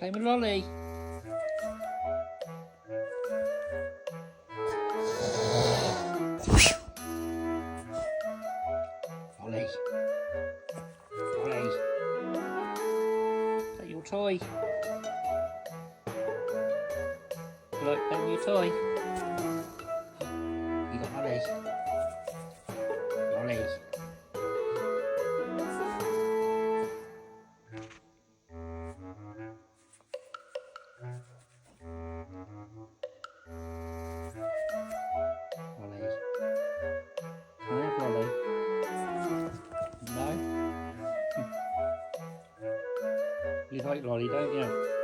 Play with Lolly. Lolly. Lolly. Is that your toy? Look, play with your toy. You got Lolly. Lolly. Lolly. Can I have Lolly? No? You like Lolly, don't you?